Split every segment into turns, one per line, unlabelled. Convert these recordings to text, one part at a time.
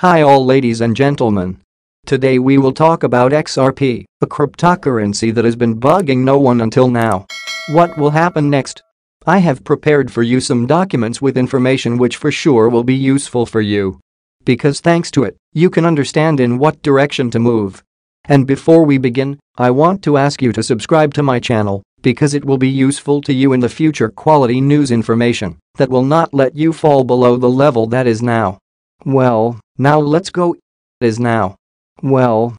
Hi all ladies and gentlemen. Today we will talk about XRP, a cryptocurrency that has been bugging no one until now. What will happen next? I have prepared for you some documents with information which for sure will be useful for you. Because thanks to it, you can understand in what direction to move. And before we begin, I want to ask you to subscribe to my channel because it will be useful to you in the future quality news information that will not let you fall below the level that is now. Well, now let's go. Is now. Well,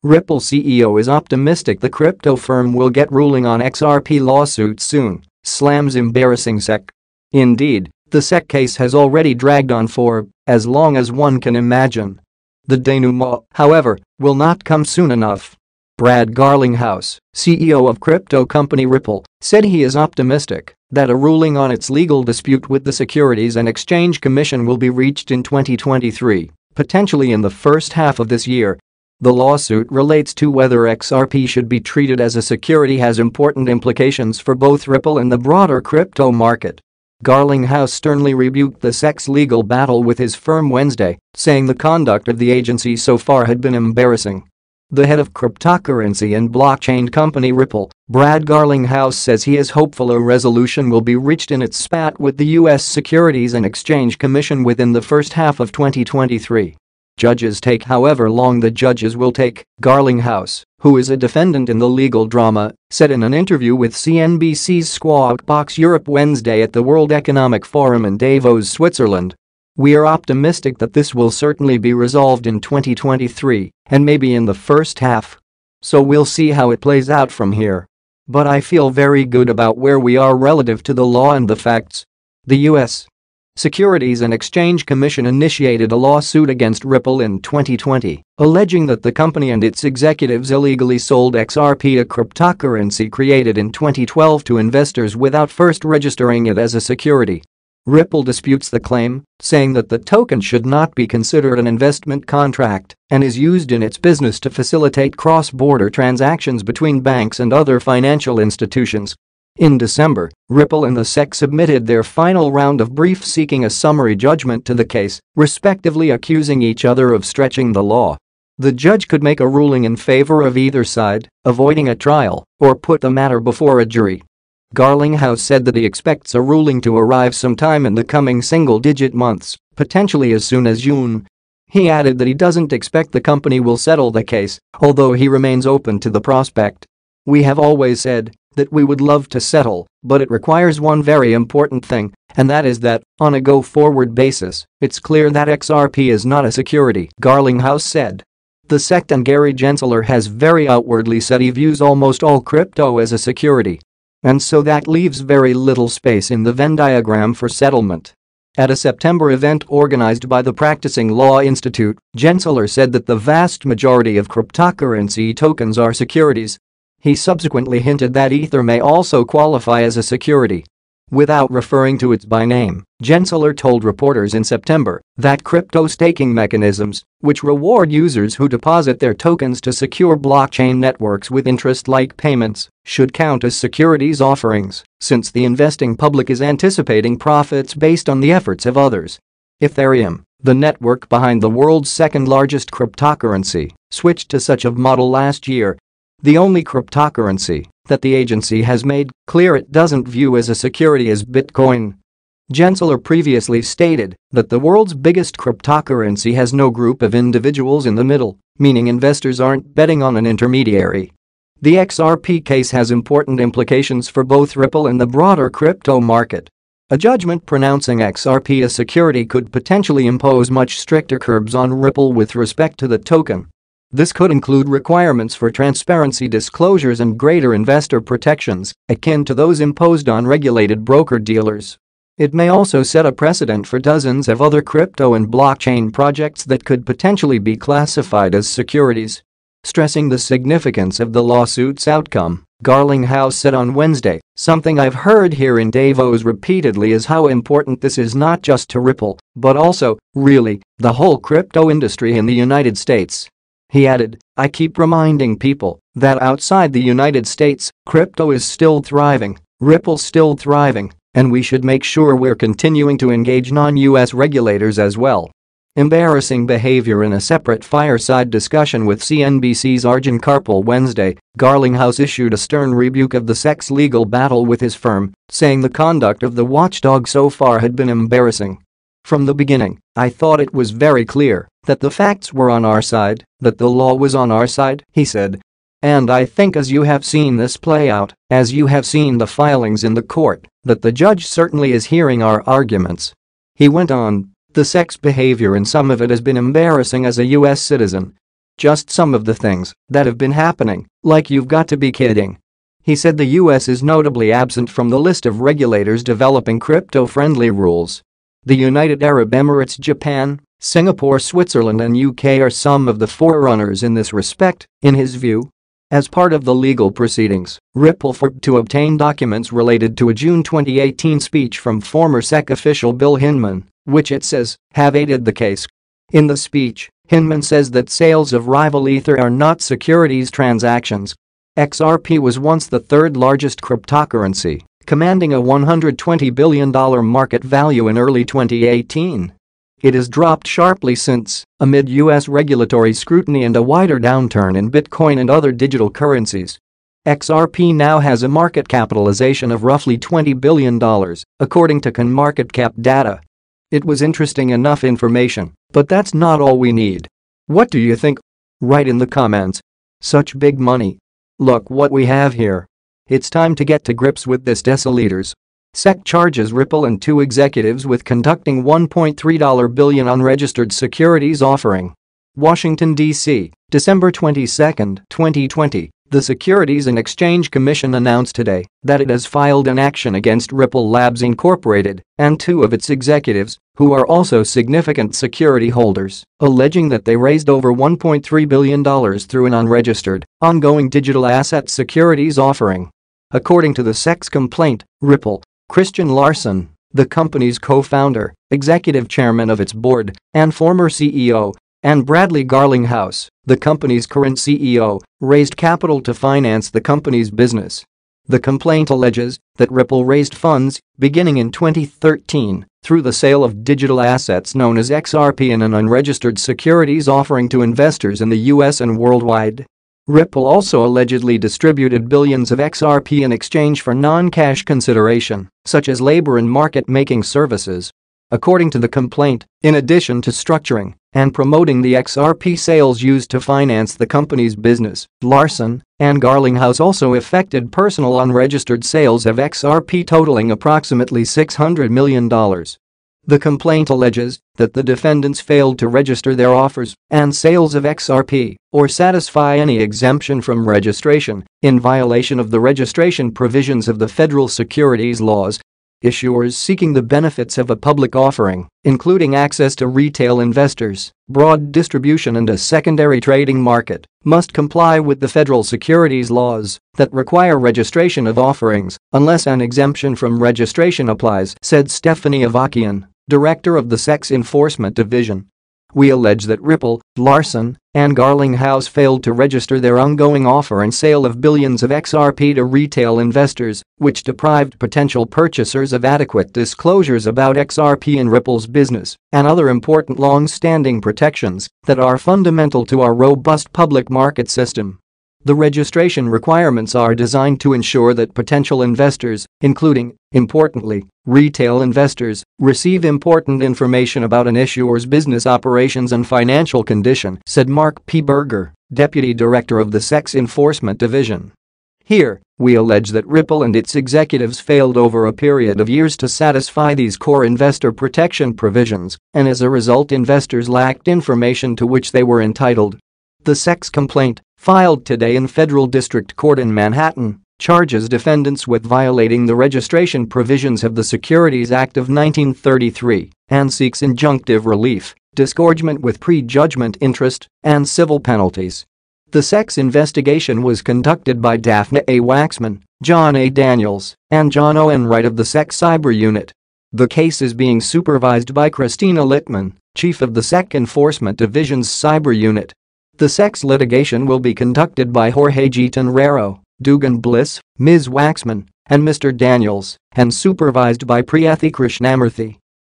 Ripple CEO is optimistic the crypto firm will get ruling on XRP lawsuit soon, slams embarrassing SEC. Indeed, the SEC case has already dragged on for as long as one can imagine. The denouement, however, will not come soon enough. Brad Garlinghouse, CEO of crypto company Ripple, said he is optimistic that a ruling on its legal dispute with the Securities and Exchange Commission will be reached in 2023, potentially in the first half of this year. The lawsuit relates to whether XRP should be treated as a security, has important implications for both Ripple and the broader crypto market. Garlinghouse sternly rebuked the SEC's legal battle with his firm Wednesday, saying the conduct of the agency so far had been embarrassing. The head of cryptocurrency and blockchain company Ripple, Brad Garlinghouse, says he is hopeful a resolution will be reached in its spat with the U.S. Securities and Exchange Commission within the first half of 2023. Judges take however long the judges will take, Garlinghouse, who is a defendant in the legal drama, said in an interview with CNBC's Squawk Box Europe Wednesday at the World Economic Forum in Davos, Switzerland. We are optimistic that this will certainly be resolved in 2023 and maybe in the first half. So we'll see how it plays out from here. But I feel very good about where we are relative to the law and the facts. The U.S. Securities and Exchange Commission initiated a lawsuit against Ripple in 2020, alleging that the company and its executives illegally sold XRP, a cryptocurrency created in 2012, to investors without first registering it as a security. Ripple disputes the claim, saying that the token should not be considered an investment contract and is used in its business to facilitate cross-border transactions between banks and other financial institutions. In December, Ripple and the SEC submitted their final round of briefs seeking a summary judgment to the case, respectively accusing each other of stretching the law. The judge could make a ruling in favor of either side, avoiding a trial, or put the matter before a jury. Garlinghouse said that he expects a ruling to arrive sometime in the coming single-digit months, potentially as soon as June. He added that he doesn't expect the company will settle the case, although he remains open to the prospect. We have always said that we would love to settle, but it requires one very important thing, and that is that, on a go-forward basis, it's clear that XRP is not a security, Garlinghouse said. The SEC and Gary Gensler has very outwardly said he views almost all crypto as a security. And so that leaves very little space in the Venn diagram for settlement. At a September event organized by the Practicing Law Institute, Gensler said that the vast majority of cryptocurrency tokens are securities. He subsequently hinted that Ether may also qualify as a security. Without referring to it by name, Gensler told reporters in September that crypto staking mechanisms, which reward users who deposit their tokens to secure blockchain networks with interest-like payments, should count as securities offerings, since the investing public is anticipating profits based on the efforts of others. Ethereum, the network behind the world's second-largest cryptocurrency, switched to such a model last year. The only cryptocurrency that the agency has made clear it doesn't view as a security is Bitcoin. Gensler previously stated that the world's biggest cryptocurrency has no group of individuals in the middle, meaning investors aren't betting on an intermediary. The XRP case has important implications for both Ripple and the broader crypto market. A judgment pronouncing XRP a security could potentially impose much stricter curbs on Ripple with respect to the token. This could include requirements for transparency disclosures and greater investor protections, akin to those imposed on regulated broker-dealers. It may also set a precedent for dozens of other crypto and blockchain projects that could potentially be classified as securities. Stressing the significance of the lawsuit's outcome, Garlinghouse said on Wednesday, "Something I've heard here in Davos repeatedly is how important this is not just to Ripple, but also, really, the whole crypto industry in the United States." He added, "I keep reminding people that outside the United States, crypto is still thriving, Ripple's still thriving, and we should make sure we're continuing to engage non-US regulators as well." Embarrassing behavior. In a separate fireside discussion with CNBC's Arjun Karpal Wednesday, Garlinghouse issued a stern rebuke of the sex legal battle with his firm, saying the conduct of the watchdog so far had been embarrassing. "From the beginning, I thought it was very clear that the facts were on our side, that the law was on our side," he said. "And I think as you have seen this play out, as you have seen the filings in the court, that the judge certainly is hearing our arguments." He went on, "The sex behavior in some of it has been embarrassing as a US citizen. Just some of the things that have been happening, like you've got to be kidding." He said the US is notably absent from the list of regulators developing crypto-friendly rules. The United Arab Emirates, Japan, Singapore, Switzerland and UK are some of the forerunners in this respect, in his view. As part of the legal proceedings, Ripple fought to obtain documents related to a June 2018 speech from former SEC official Bill Hinman, which it says have aided the case. In the speech, Hinman says that sales of rival Ether are not securities transactions. XRP was once the third largest cryptocurrency, commanding a $120 billion market value in early 2018. It has dropped sharply since, amid US regulatory scrutiny and a wider downturn in Bitcoin and other digital currencies. XRP now has a market capitalization of roughly $20 billion, according to CoinMarketCap data. It was interesting enough information, but that's not all we need. What do you think? Write in the comments. Such big money. Look what we have here. It's time to get to grips with this, deciliters. SEC charges Ripple and two executives with conducting $1.3 billion unregistered securities offering. Washington, D.C., December 22, 2020. The Securities and Exchange Commission announced today that it has filed an action against Ripple Labs Incorporated and two of its executives, who are also significant security holders, alleging that they raised over $1.3 billion through an unregistered, ongoing digital asset securities offering. According to the SEC's complaint, Ripple, Christian Larson, the company's co-founder, executive chairman of its board, and former CEO, and Bradley Garlinghouse, the company's current CEO, raised capital to finance the company's business. The complaint alleges that Ripple raised funds, beginning in 2013, through the sale of digital assets known as XRP in an unregistered securities offering to investors in the US and worldwide. Ripple also allegedly distributed billions of XRP in exchange for non-cash consideration, such as labor and market-making services. According to the complaint, in addition to structuring and promoting the XRP sales used to finance the company's business, Larson and Garlinghouse also effected personal unregistered sales of XRP totaling approximately $600 million. The complaint alleges that the defendants failed to register their offers and sales of XRP or satisfy any exemption from registration in violation of the registration provisions of the federal securities laws. Issuers seeking the benefits of a public offering, including access to retail investors, broad distribution and a secondary trading market, must comply with the federal securities laws that require registration of offerings unless an exemption from registration applies, said Stephanie Avakian, director of the SEC's Enforcement Division. We allege that Ripple, Larson, and Garlinghouse failed to register their ongoing offer and sale of billions of XRP to retail investors, which deprived potential purchasers of adequate disclosures about XRP and Ripple's business and other important long-standing protections that are fundamental to our robust public market system. The registration requirements are designed to ensure that potential investors, including, importantly, retail investors, receive important information about an issuer's business operations and financial condition, said Mark P. Berger, deputy director of the SEC's Enforcement Division. Here, we allege that Ripple and its executives failed over a period of years to satisfy these core investor protection provisions, and as a result investors lacked information to which they were entitled. The SEC's complaint, filed today in Federal District Court in Manhattan, charges defendants with violating the registration provisions of the Securities Act of 1933 and seeks injunctive relief, disgorgement with prejudgment interest, and civil penalties. The SEC's investigation was conducted by Daphne A. Waxman, John A. Daniels, and John O. Enright of the SEC Cyber Unit. The case is being supervised by Christina Littman, chief of the SEC Enforcement Division's Cyber Unit. The SEC's litigation will be conducted by Jorge G. Tenrero, Dugan Bliss, Ms. Waxman, and Mr. Daniels, and supervised by Priyathi Krishnamurthy.